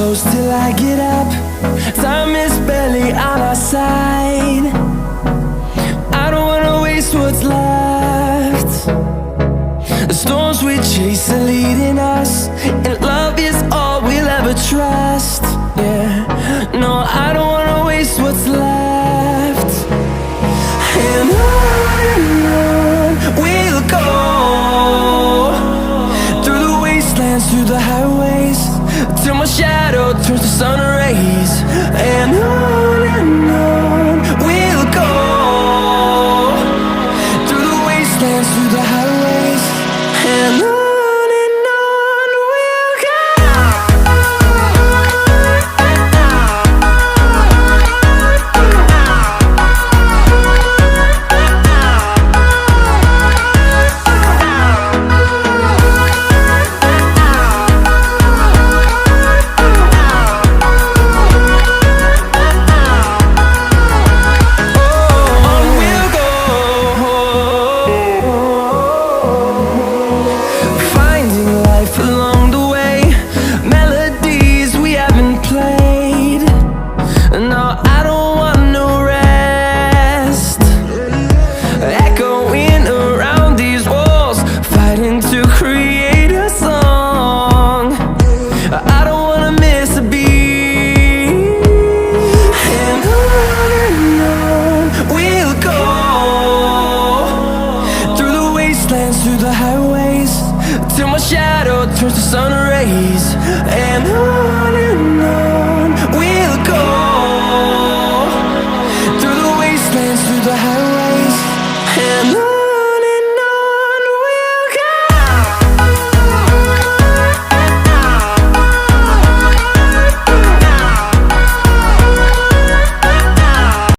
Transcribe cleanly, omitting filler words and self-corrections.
close till I get up. Time is barely on our side. I don't wanna waste what's left. The storms we chase are leading us, and love is all we'll ever trust. Yeah, no, I don't wanna waste what's left. And on we'll go, through the wastelands, through the highways, till my shadow turns to sun rays. And on we'll go, through the wastelands, through the highways, and on we'll go. Through the highways, till my shadow turns to sun rays. And on we'll go, through the wastelands, through the highways, and on.